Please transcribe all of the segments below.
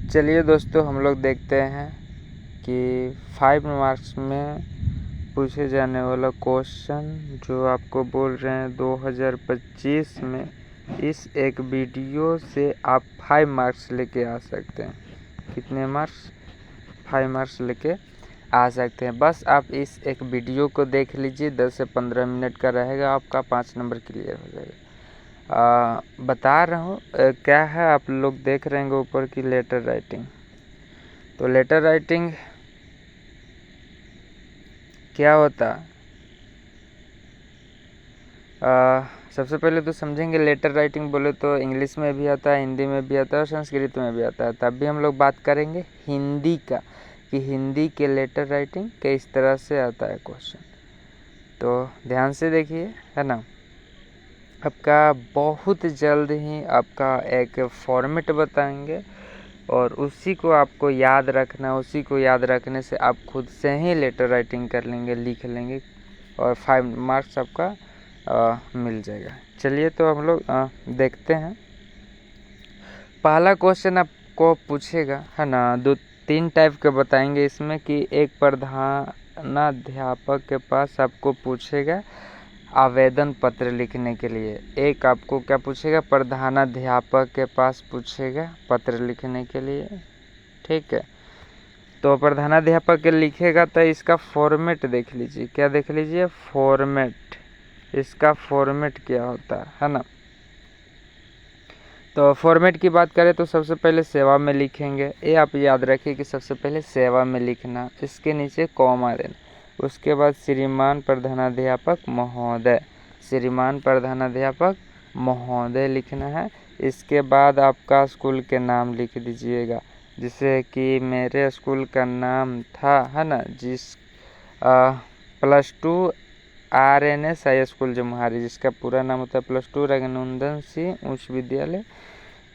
चलिए दोस्तों, हम लोग देखते हैं कि 5 मार्क्स में पूछे जाने वाला क्वेश्चन जो आपको बोल रहे हैं 2025 में इस एक वीडियो से आप 5 मार्क्स लेके आ सकते हैं। कितने मार्क्स? 5 मार्क्स लेके आ सकते हैं। बस आप इस एक वीडियो को देख लीजिए, 10 से 15 मिनट का रहेगा, आपका 5 नंबर क्लियर हो जाएगा। बता रहा हूँ क्या है, आप लोग देख रहे हैं ऊपर की लेटर राइटिंग। तो लेटर राइटिंग क्या होता? सबसे पहले तो समझेंगे लेटर राइटिंग बोले तो इंग्लिश में भी आता है, हिंदी में भी आता है और संस्कृत में भी आता है। तब भी हम लोग बात करेंगे हिंदी का कि हिंदी के लेटर राइटिंग किस तरह से आता है क्वेश्चन। तो ध्यान से देखिए, है ना। आपका बहुत जल्द ही आपका एक फॉर्मेट बताएंगे और उसी को आपको याद रखना, उसी को याद रखने से आप खुद से ही लेटर राइटिंग कर लेंगे, लिख लेंगे और 5 मार्क्स आपका मिल जाएगा। चलिए तो हम लोग देखते हैं। पहला क्वेश्चन आपको पूछेगा, है ना। 2-3 टाइप के बताएंगे इसमें कि एक प्रधानाध्यापक के पास आपको पूछेगा आवेदन पत्र लिखने के लिए। एक आपको क्या पूछेगा? प्रधानाध्यापक के पास पूछेगा पत्र लिखने के लिए, ठीक है। तो प्रधानाध्यापक के लिखेगा तो इसका फॉर्मेट देख लीजिए। क्या देख लीजिए? फॉर्मेट। इसका फॉर्मेट क्या होता है ना। तो फॉर्मेट की बात करें तो सबसे पहले सेवा में लिखेंगे। ये आप याद रखिए कि सबसे पहले सेवा में लिखना, इसके नीचे कॉमा देना। उसके बाद श्रीमान प्रधानाध्यापक महोदय, श्रीमान प्रधानाध्यापक महोदय लिखना है। इसके बाद आपका स्कूल के नाम लिख दीजिएगा, जिससे कि मेरे स्कूल का नाम था, है ना, +2 RNS हाई स्कूल जमुहारी, जिसका पूरा नाम होता है +2 रघुनंदन सिंह उच्च विद्यालय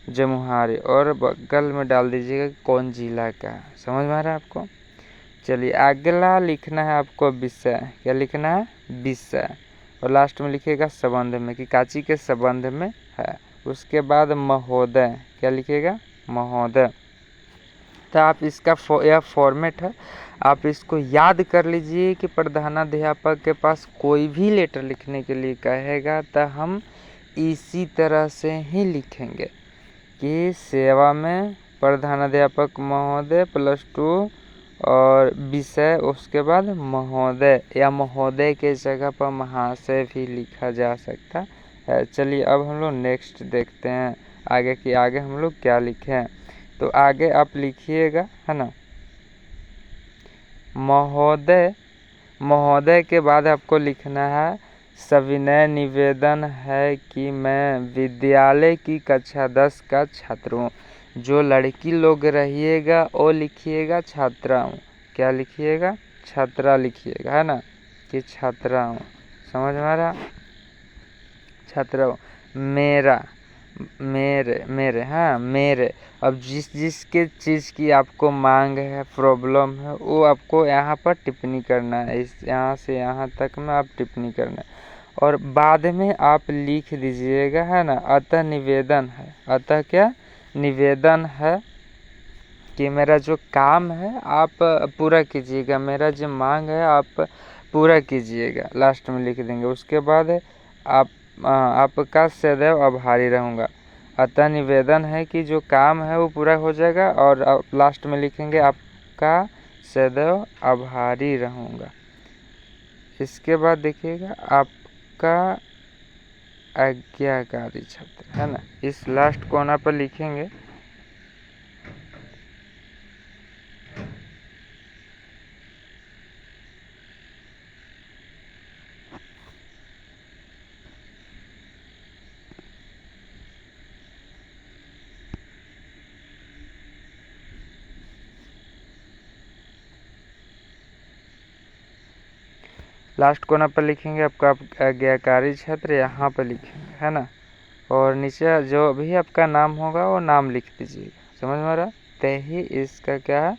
जमुहारी, और बगल में डाल दीजिएगा कौन जिला का। समझ में आ रहा है आपको? चलिए अगला लिखना है आपको विषय। क्या लिखना है? विषय। और लास्ट में लिखिएगा संबंध में, कि काची के संबंध में है। उसके बाद महोदय, क्या लिखिएगा? महोदय। तो आप इसका यह फॉर्मेट है, आप इसको याद कर लीजिए कि प्रधानाध्यापक के पास कोई भी लेटर लिखने के लिए कहेगा तो हम इसी तरह से ही लिखेंगे कि सेवा में प्रधानाध्यापक महोदय +2 और विषय, उसके बाद महोदय या महोदय के जगह पर महाशय भी लिखा जा सकता है। चलिए अब हम लोग नेक्स्ट देखते हैं आगे कि आगे हम लोग क्या लिखें। तो आगे आप लिखिएगा, है ना, महोदय। महोदय के बाद आपको लिखना है सविनय निवेदन है कि मैं विद्यालय की कक्षा 10 का छात्र हूँ। जो लड़की लोग रहिएगा वो लिखिएगा छात्रा हूँ। क्या लिखिएगा? छात्रा लिखिएगा, है ना, कि छात्रा हूँ। समझ में आ रहा? छात्रा हूँ। मेरा, मेरे, हाँ मेरे। अब जिसके चीज़ की आपको मांग है, प्रॉब्लम है, वो आपको यहाँ पर टिप्पणी करना है। इस यहाँ से यहाँ तक में आप टिप्पणी करना है और बाद में आप लिख दीजिएगा, है ना, अतः निवेदन है। अतः क्या? निवेदन है कि मेरा जो काम है आप पूरा कीजिएगा, मेरा जो मांग है आप पूरा कीजिएगा। लास्ट में लिख देंगे। उसके बाद आपका सदैव आभारी रहूँगा। अतः निवेदन है कि जो काम है वो पूरा हो जाएगा और आप लास्ट में लिखेंगे आपका सदैव आभारी रहूँगा। इसके बाद देखिएगा आपका आज्ञाकारी छात्र, है ना, इस लास्ट कोना पर लिखेंगे। लास्ट कोना पर लिखेंगे आपका आज्ञाकारी छात्र, यहाँ पर लिखेंगे, है ना। और नीचे जो भी आपका नाम होगा वो नाम लिख दीजिएगा। समझ में आ रहा? ही इसका क्या है?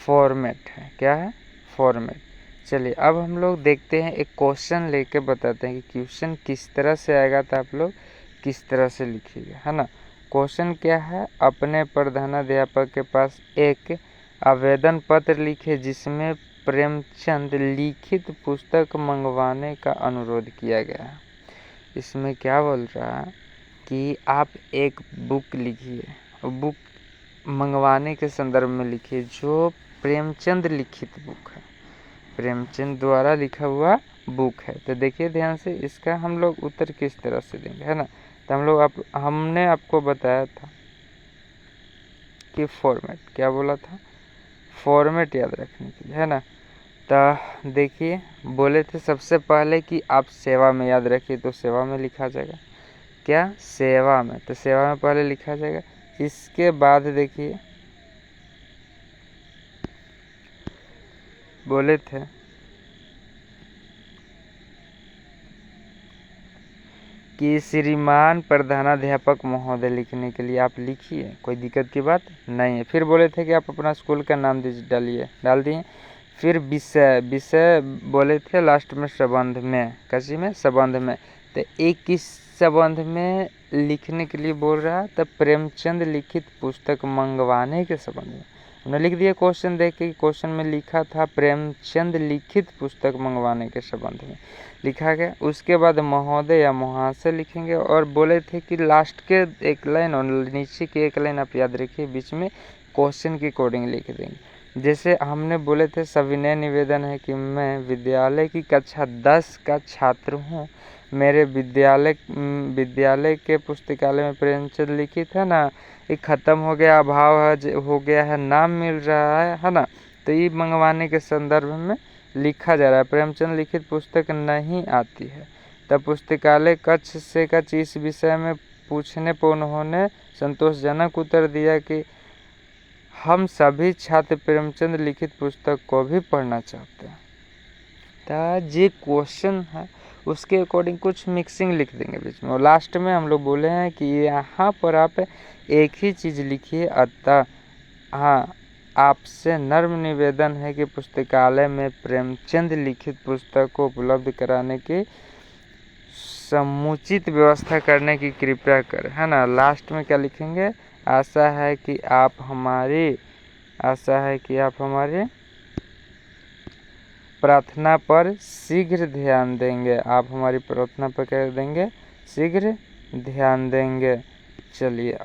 फॉर्मेट है। क्या है? फॉर्मेट। चलिए अब हम लोग देखते हैं, एक क्वेश्चन लेके बताते हैं कि क्वेश्चन किस तरह से आएगा तो आप लोग किस तरह से लिखिएगा, है ना। क्वेश्चन क्या है, अपने प्रधानाध्यापक के पास एक आवेदन पत्र लिखे जिसमें प्रेमचंद लिखित पुस्तक मंगवाने का अनुरोध किया गया है। इसमें क्या बोल रहा है कि आप एक बुक लिखिए, बुक मंगवाने के संदर्भ में लिखिए जो प्रेमचंद लिखित बुक है, प्रेमचंद द्वारा लिखा हुआ बुक है। तो देखिए ध्यान से, इसका हम लोग उत्तर किस तरह से देंगे, है ना। तो हमने आपको बताया था कि फॉर्मेट, क्या बोला था, फॉर्मेट याद रखने के लिए, है ना। तो देखिए बोले थे सबसे पहले कि आप सेवा में याद रखिए, तो सेवा में लिखा जाएगा, क्या, सेवा में, तो सेवा में पहले लिखा जाएगा। इसके बाद देखिए बोले थे कि श्रीमान प्रधानाध्यापक महोदय लिखने के लिए आप लिखिए, कोई दिक्कत की बात नहीं है। फिर बोले थे कि आप अपना स्कूल का नाम डालिए, डाल दिए। फिर विषय बोले थे लास्ट में संबंध में, किसी में संबंध में, तो एक किस संबंध में लिखने के लिए बोल रहा है, तो प्रेमचंद लिखित पुस्तक मंगवाने के संबंध में हमने लिख दिया। क्वेश्चन देख के क्वेश्चन में लिखा था प्रेमचंद लिखित पुस्तक मंगवाने के संबंध में लिखा गया। उसके बाद महोदय या महाशय लिखेंगे, और बोले थे कि लास्ट के एक लाइन और नीचे की एक लाइन आप याद रखिए, बीच में क्वेश्चन के अकॉर्डिंग लिख देंगे। जैसे हमने बोले थे सविनय निवेदन है कि मैं विद्यालय की कक्षा 10 का छात्र हूँ, मेरे विद्यालय के पुस्तकालय में प्रेमचंद लिखित है ना, ये ख़त्म हो गया, अभाव है, हो गया है, नाम मिल रहा है ना। तो ये मंगवाने के संदर्भ में लिखा जा रहा है, प्रेमचंद लिखित पुस्तक नहीं आती है। तब पुस्तकालय कक्ष से कक्ष इस विषय में पूछने पर उन्होंने संतोषजनक उत्तर दिया कि हम सभी छात्र प्रेमचंद लिखित पुस्तक को भी पढ़ना चाहते हैं। तो ये क्वेश्चन है उसके अकॉर्डिंग कुछ मिक्सिंग लिख देंगे बीच में, और लास्ट में हम लोग बोले हैं कि यहाँ पर आप एक ही चीज़ लिखिए, अतः हाँ आपसे नर्म निवेदन है कि पुस्तकालय में प्रेमचंद लिखित पुस्तक को उपलब्ध कराने की समुचित व्यवस्था करने की कृपया करें, है ना। लास्ट में क्या लिखेंगे, आशा है कि आप हमारी प्रार्थना पर शीघ्र ध्यान देंगे, आप हमारी प्रार्थना पर क्या देंगे, शीघ्र ध्यान देंगे। चलिए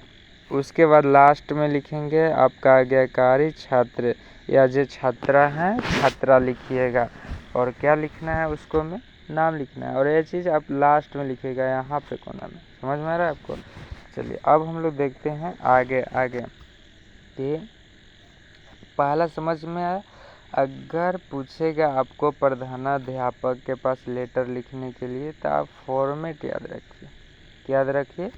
उसके बाद लास्ट में लिखेंगे आपका आज्ञाकारी छात्र, या जो छात्रा हैं छात्रा लिखिएगा, और क्या लिखना है उसको में नाम लिखना है, और ये चीज़ आप लास्ट में लिखिएगा यहाँ पे कोना में। समझ में आ रहा है आपको। चलिए अब हम लोग देखते हैं आगे कि पहला समझ में आया। अगर पूछेगा आपको प्रधानाध्यापक के पास लेटर लिखने के लिए, तो आप फॉर्मेट याद रखिए, क्या याद रखिए,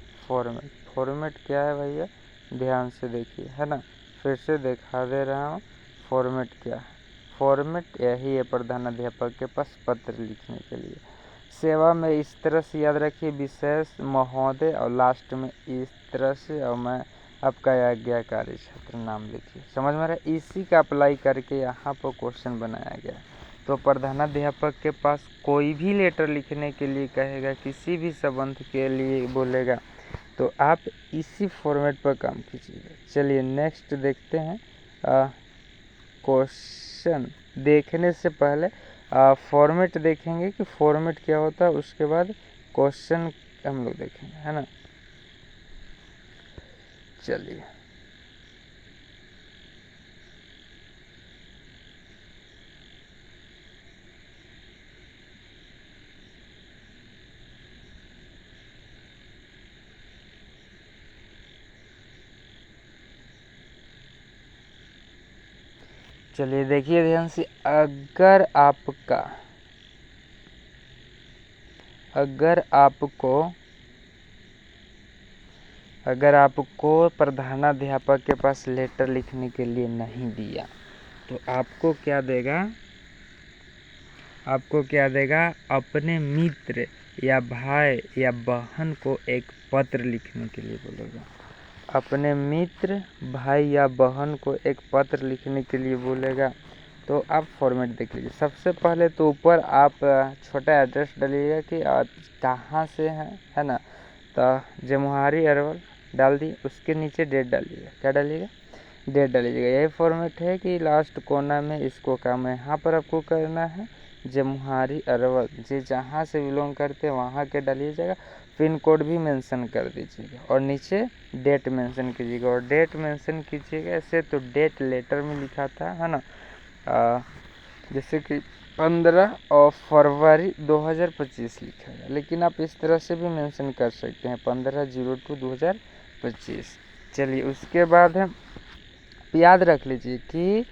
फॉर्मेट क्या है भैया, ध्यान से देखिए, है ना। फिर से दिखा दे रहा हूँ फॉर्मेट क्या है। फॉर्मेट यही है प्रधानाध्यापक के पास पत्र लिखने के लिए। सेवा में इस तरह से याद रखिए, विशेष महोदय, और लास्ट में इस तरह से, और मैं आपका आज्ञाकारी छात्र नाम लिखिए। समझ में रहा, इसी का अप्लाई करके यहाँ पर क्वेश्चन बनाया गया। तो प्रधानाध्यापक के पास कोई भी लेटर लिखने के लिए कहेगा, किसी भी संबंध के लिए बोलेगा, तो आप इसी फॉर्मेट पर काम कीजिएगा। चलिए नेक्स्ट देखते हैं। क्वेश्चन देखने से पहले फॉर्मेट देखेंगे कि फॉर्मेट क्या होता है, उसके बाद क्वेश्चन हम लोग देखेंगे, है ना। चलिए देखिए ध्यान से, अगर आपको प्रधानाध्यापक के पास लेटर लिखने के लिए नहीं दिया, तो आपको क्या देगा, अपने मित्र या भाई या बहन को एक पत्र लिखने के लिए बोलेगा। अपने मित्र, भाई या बहन को एक पत्र लिखने के लिए बोलेगा। तो आप फॉर्मेट देख लीजिए। सबसे पहले तो ऊपर आप छोटा एड्रेस डालिएगा कि आप कहाँ से हैं, है ना। तो जमुहारी अरवल डाल दी, उसके नीचे डेट डालिएगा। क्या डालिएगा? डेट डालिएगा। यही फॉर्मेट है कि लास्ट कोना में इसको काम है। यहाँ पर आपको करना है जमुहारी अरवल, जे जहाँ से बिलोंग करते हैं वहाँ के डालिएगा। पिन कोड भी मेंशन कर दीजिएगा और नीचे डेट मेंशन कीजिएगा। और डेट मेंशन कीजिएगा ऐसे तो डेट लेटर में लिखा था, है ना, जैसे कि 15 फरवरी 2025 लिखा है, लेकिन आप इस तरह से भी मेंशन कर सकते हैं 15/02/2025। चलिए उसके बाद है, याद रख लीजिए कि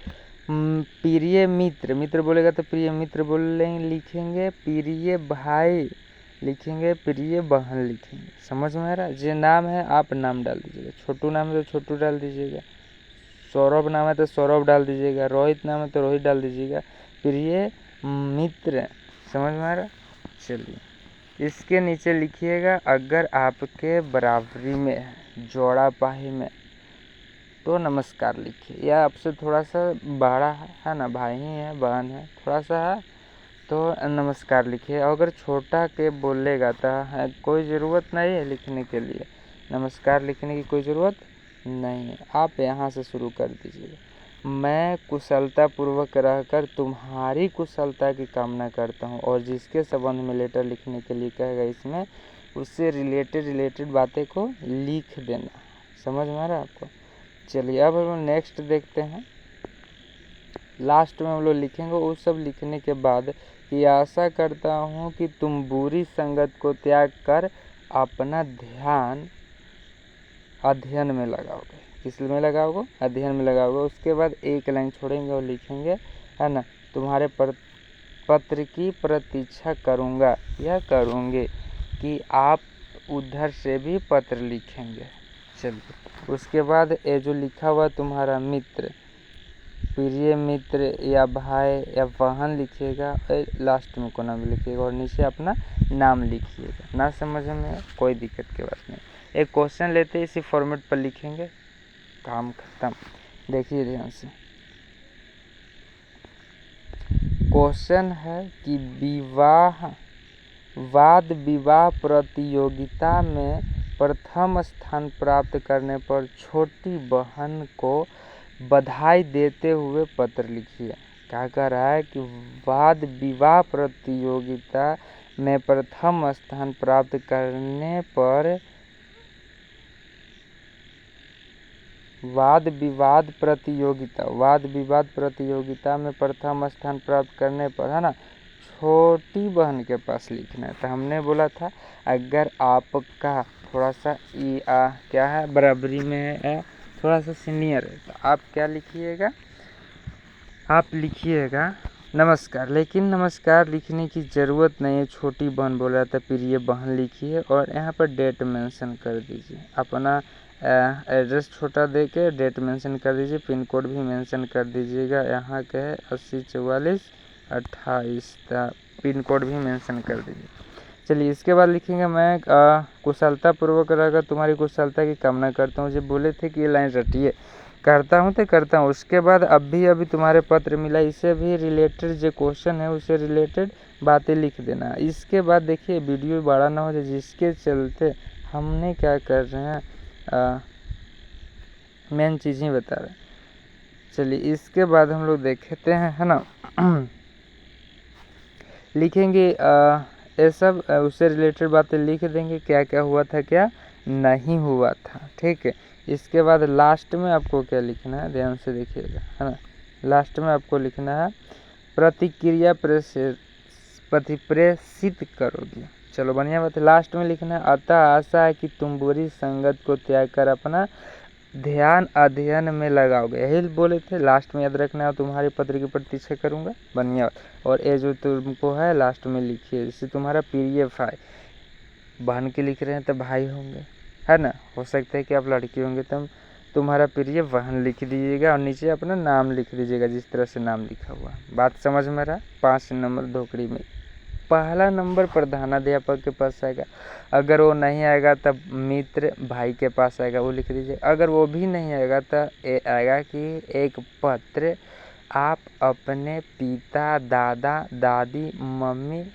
प्रिय मित्र, मित्र बोलेगा तो प्रिय मित्र बोलेंगे, लिखेंगे। प्रिय भाई लिखेंगे, प्रिय बहन लिखेंगे। समझ में आ रहा है? जो नाम है आप नाम डाल दीजिएगा। छोटू नाम है तो छोटू डाल दीजिएगा, सौरभ नाम है तो सौरभ डाल दीजिएगा, रोहित नाम है तो रोहित डाल दीजिएगा। प्रिय मित्र, समझ में आ रहा? चलिए इसके नीचे लिखिएगा, अगर आपके बराबरी में है, जोड़ा पाही में, तो नमस्कार लिखिए। या आपसे थोड़ा सा बड़ा है ना, भाई है, बहन है, थोड़ा सा है, तो नमस्कार लिखिए। अगर छोटा के बोलेगा तो कोई ज़रूरत नहीं है लिखने के लिए, नमस्कार लिखने की कोई ज़रूरत नहीं है। आप यहाँ से शुरू कर दीजिएगा। मैं कुशलतापूर्वक रहकर तुम्हारी कुशलता की कामना करता हूँ, और जिसके संबंध में लेटर लिखने के लिए कहेगा इसमें उससे रिलेटेड बातें को लिख देना। समझ में आ रहा है आपको? चलिए अब हम लोग नेक्स्ट देखते हैं। लास्ट में हम लोग लिखेंगे वो सब लिखने के बाद कि आशा करता हूँ कि तुम बुरी संगत को त्याग कर अपना ध्यान अध्ययन में लगाओगे। किस में लगाओगे? अध्ययन में लगाओगे। उसके बाद एक लाइन छोड़ेंगे और लिखेंगे, है ना, तुम्हारे पत्र की प्रतीक्षा करूँगा या करूँगे, कि आप उधर से भी पत्र लिखेंगे। चलिए उसके बाद ये जो लिखा हुआ तुम्हारा मित्र, प्रिय मित्र या भाई या बहन लिखिएगा, और लास्ट में कोना में लिखिएगा और नीचे अपना नाम लिखिएगा। ना समझ में कोई दिक्कत की बात नहीं। एक क्वेश्चन लेते हैं, इसी फॉर्मेट पर लिखेंगे, काम खत्म। देखिए ध्यान से, क्वेश्चन है कि वाद विवाह प्रतियोगिता में प्रथम स्थान प्राप्त करने पर छोटी बहन को बधाई देते हुए पत्र लिखिए। क्या कह रहा है कि वाद विवाह प्रतियोगिता में प्रथम स्थान प्राप्त करने पर, वाद विवाद प्रतियोगिता में प्रथम स्थान प्राप्त करने पर, है ना, छोटी बहन के पास लिखना है। तो हमने बोला था अगर आपका थोड़ा सा क्या है, बराबरी में है, थोड़ा सा सीनियर है, तो आप क्या लिखिएगा? आप लिखिएगा नमस्कार। लेकिन नमस्कार लिखने की ज़रूरत नहीं है, छोटी बहन बोल रहा था, प्रिय बहन लिखिए और यहाँ पर डेट मेंशन कर दीजिए। अपना एड्रेस छोटा दे के डेट मेंशन कर दीजिए, पिन कोड भी मेंशन कर दीजिएगा। यहाँ के है 804428, पिन कोड भी मेंशन कर दीजिए। चलिए इसके बाद लिखेंगे, मैं कुशलतापूर्वक रहकर तुम्हारी कुशलता की कामना करता हूँ। जब बोले थे कि ये लाइन रटिए, करता हूँ तो करता हूँ। उसके बाद अभी तुम्हारे पत्र मिला, इससे भी रिलेटेड जो क्वेश्चन है उससे रिलेटेड बातें लिख देना। इसके बाद देखिए वीडियो बड़ा ना हो जाए, जिसके चलते हमने क्या कर रहे हैं, मेन चीज़ें बता रहे हैं। चलिए इसके बाद हम लोग देखते हैं, है ना, लिखेंगे ये सब उससे रिलेटेड बातें लिख देंगे, क्या क्या हुआ था क्या नहीं हुआ था। ठीक है, इसके बाद लास्ट में आपको क्या लिखना है, ध्यान से देखिएगा, है ना। लास्ट में आपको लिखना है प्रतिक्रिया प्रेषित करोगे। चलो बढ़िया बात है। लास्ट में लिखना है, अतः आशा है कि तुम बुरी संगत को त्याग कर अपना ध्यान अध्ययन में लगाओगे। यही बोले थे, लास्ट में याद रखना है, तुम्हारे पत्र की प्रतीक्षा करूँगा। बढ़िया। और ये जो तुमको है लास्ट में लिखिए, जैसे तुम्हारा प्रिय भाई, बहन के लिख रहे हैं तो भाई होंगे, है ना। हो सकता है कि आप लड़की होंगे तो तुम्हारा प्रिय बहन लिख दीजिएगा और नीचे अपना नाम लिख दीजिएगा, जिस तरह से नाम लिखा हुआ। बात समझ में रहा? 5 नंबर धोकड़ी में पहला नंबर प्रधानाध्यापक के पास आएगा। अगर वो नहीं आएगा तब मित्र भाई के पास आएगा, वो लिख दीजिए। अगर वो भी नहीं आएगा तो ये आएगा कि एक पत्र आप अपने पिता, दादा, दादी, मम्मी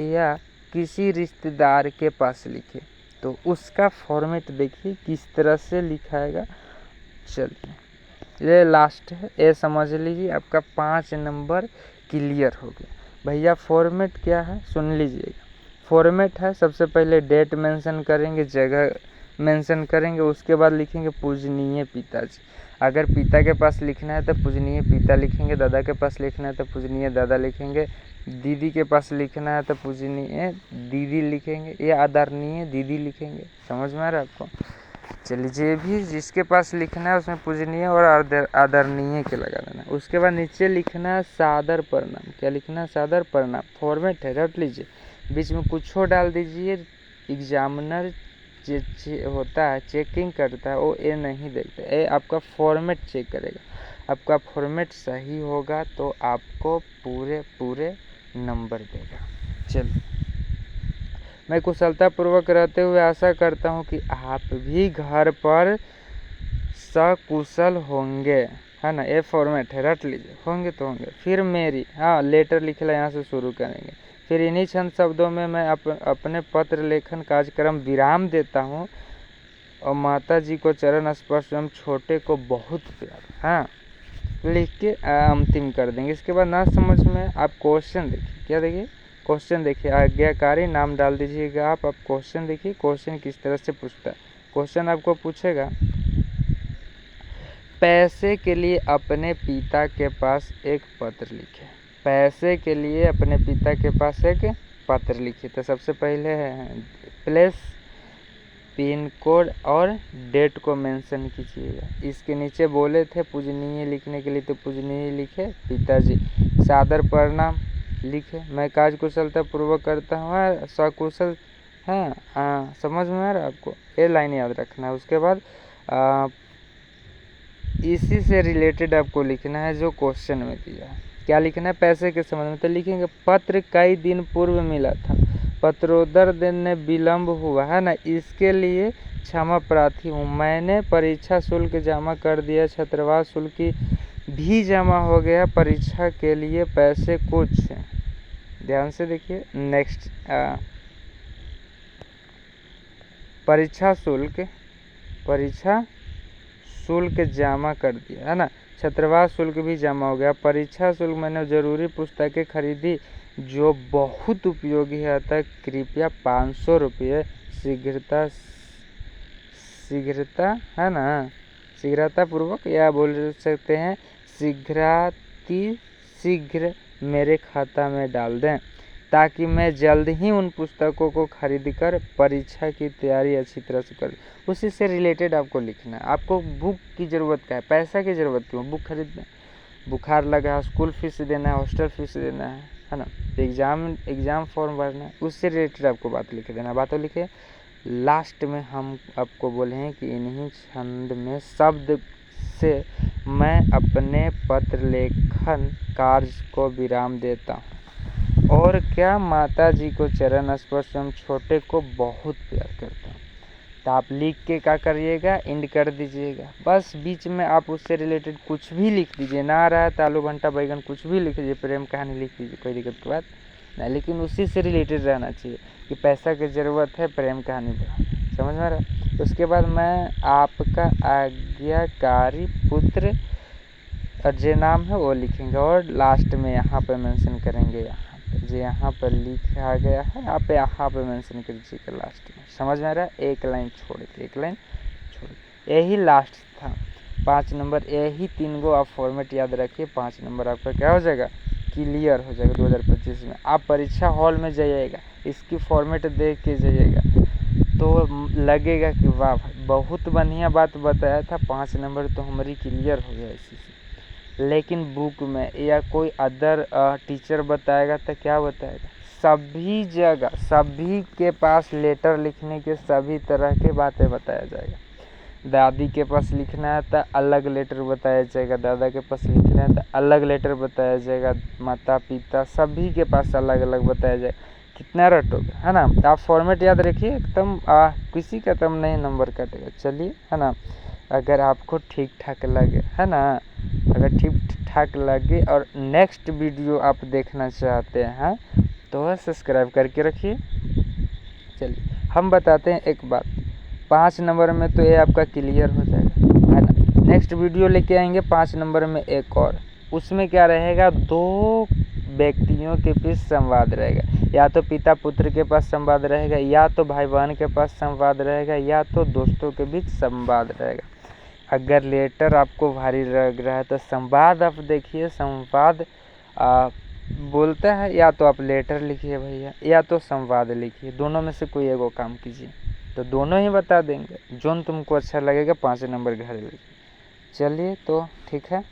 या किसी रिश्तेदार के पास लिखे। तो उसका फॉर्मेट देखिए किस तरह से लिखाएगा। चलिए ये लास्ट है, ये समझ लीजिए आपका 5 नंबर क्लियर हो गया। भैया फॉर्मेट क्या है सुन लीजिएगा। फॉर्मेट है सबसे पहले डेट मेंशन करेंगे, जगह मेंशन करेंगे, उसके बाद लिखेंगे पूजनीय पिताजी। अगर पिता के पास लिखना है तो पूजनीय पिता लिखेंगे, दादा के पास लिखना है तो पूजनीय दादा लिखेंगे, दीदी के पास लिखना है तो पूजनीय दीदी लिखेंगे या आदरणीय दीदी लिखेंगे। समझ में आ रहा है आपको? चलिए भी जिसके पास लिखना है उसमें पूजनीय और आदरणीय के लगा देना। उसके बाद नीचे लिखना है सादर प्रणाम। क्या लिखना है? सादर प्रणाम। फॉर्मेट है, रट लीजिए। बीच में कुछ हो डाल दीजिए। एग्जामिनर होता है चेकिंग करता है, वो ये नहीं देखता, ये आपका फॉर्मेट चेक करेगा। आपका फॉर्मेट सही होगा तो आपको पूरे नंबर देगा। चलिए मैं कुशलतापूर्वक रहते हुए आशा करता हूँ कि आप भी घर पर सकुशल होंगे, है ना। ये फॉर्मेट है, रट लीजिए। होंगे तो होंगे। फिर मेरी लेटर लिखना यहाँ से शुरू करेंगे। फिर इन्हीं चंद शब्दों में मैं अपने पत्र लेखन कार्यक्रम विराम देता हूँ और माता जी को चरण स्पर्श एवं छोटे को बहुत प्यार लिख के अंतिम कर देंगे। इसके बाद ना समझ में आप क्वेश्चन देखिए। क्या देखिए? क्वेश्चन देखिए। आज्ञाकारी नाम डाल दीजिएगा आप क्वेश्चन देखिए क्वेश्चन किस तरह से पूछता है। क्वेश्चन आपको पूछेगा पैसे के लिए अपने पिता के पास एक पत्र लिखे। पैसे के लिए अपने पिता के पास एक पत्र लिखिए। तो सबसे पहले है प्लेस, पिन कोड और डेट को मेंशन कीजिएगा। इसके नीचे बोले थे पूजनीय लिखने के लिए, तो पूजनीय लिखे पिताजी। सादर प्रणाम लिखे। मैं कार्य कुशलता पूर्वक करता हूँ, सकुशल है। समझ में आ रहा है आपको? ये लाइन याद रखना है। उसके बाद इसी से रिलेटेड आपको लिखना है जो क्वेश्चन में दिया है। क्या लिखना है? पैसे के संबंध में। तो लिखेंगे पत्र कई दिन पूर्व मिला था, पत्रोत्तर देने विलम्ब हुआ, है ना, इसके लिए क्षमा प्रार्थी हूँ। मैंने परीक्षा शुल्क जमा कर दिया, छात्रावास शुल्क भी जमा हो गया, परीक्षा के लिए पैसे कुछ। ध्यान से देखिए नेक्स्ट। परीक्षा शुल्क जमा कर दिया, है ना। छात्रावास शुल्क भी जमा हो गया। परीक्षा शुल्क मैंने जरूरी पुस्तकें खरीदी जो बहुत उपयोगी है, अतः कृपया 500 रुपये है ना, शीघ्रतापूर्वक या बोल सकते हैं शीघ्र मेरे खाता में डाल दें, ताकि मैं जल्द ही उन पुस्तकों को खरीदकर परीक्षा की तैयारी अच्छी तरह से कर। उसी से रिलेटेड आपको लिखना है। आपको बुक की ज़रूरत क्या है? पैसा की ज़रूरत क्यों? बुक खरीदना, बुखार लगा है, स्कूल फीस देना है, हॉस्टल फीस देना है ना, एग्ज़ाम फॉर्म भरना है, उससे रिलेटेड आपको बात लिख देना। बातों लिखे। लास्ट में हम आपको बोले हैं कि इन्हीं छंद में शब्द से मैं अपने पत्र लेखन कार्य को विराम देता हूँ। और क्या? माता जी को चरण स्पर्श एवं छोटे को बहुत प्यार करता हूँ। तो आप लिख के क्या करिएगा? एंड कर दीजिएगा। बस बीच में आप उससे रिलेटेड कुछ भी लिख दीजिए। ना आ रहा है तो आलू भंटा बैगन कुछ भी लिख दीजिए, प्रेम कहानी लिख दीजिए, कोई दिक्कत की बात नहीं, लेकिन उसी से रिलेटेड रहना चाहिए कि पैसा की ज़रूरत है, प्रेम कहानी बना। समझ में आ रहा है? उसके बाद मैं आपका आज्ञाकारी पुत्र और जो नाम है वो लिखेंगे और लास्ट में यहाँ पर मेंशन करेंगे। यहाँ पर लिखा गया है, आप यहाँ पे मेंशन कर दीजिएगा लास्ट में। समझ में आ रहा है? एक लाइन छोड़ के यही लास्ट था। 5 नंबर, यही 3 गो आप फॉर्मेट याद रखिए। 5 नंबर आपका क्या हो जाएगा? क्लियर हो जाएगा 2025 में। आप परीक्षा हॉल में जाइएगा, इसकी फॉर्मेट देख के जाइएगा तो लगेगा कि वाह बहुत बढ़िया बात बताया था। 5 नंबर तो हमारी क्लियर हो गया इसी से। लेकिन बुक में या कोई अदर टीचर बताएगा तो क्या बताएगा? सभी जगह सभी के पास लेटर लिखने के सभी तरह के बातें बताया जाएगा। दादी के पास लिखना है तो अलग लेटर बताया जाएगा, दादा के पास लिखना है तो अलग लेटर बताया जाएगा, माता पिता सभी के पास अलग अलग बताया जाएगा। कितना रटोगे, है ना। आप फॉर्मेट याद रखिए एकदम, किसी का तम नहीं नंबर कटेगा। चलिए, है ना। अगर आपको ठीक ठाक लगे, है ना, अगर ठीक ठाक लगे और नेक्स्ट वीडियो आप देखना चाहते हैं तो सब्सक्राइब करके रखिए। चलिए, हम बताते हैं एक बात, 5 नंबर में तो ये आपका क्लियर हो जाएगा, है ना। नेक्स्ट वीडियो लेके आएंगे 5 नंबर में एक और, उसमें क्या रहेगा, 2 व्यक्तियों के बीच संवाद रहेगा, या तो पिता पुत्र के पास संवाद रहेगा, या तो भाई बहन के पास संवाद रहेगा, या तो दोस्तों के बीच संवाद रहेगा। अगर लेटर आपको भारी लग रहा है तो संवाद आप देखिए, संवाद बोलता है, या तो आप लेटर लिखिए भैया, या तो संवाद लिखिए, दोनों में से कोई एगो काम कीजिए, तो दोनों ही बता देंगे। जोन तुमको अच्छा लगेगा 5 नंबर घर लीजिए। चलिए तो ठीक है।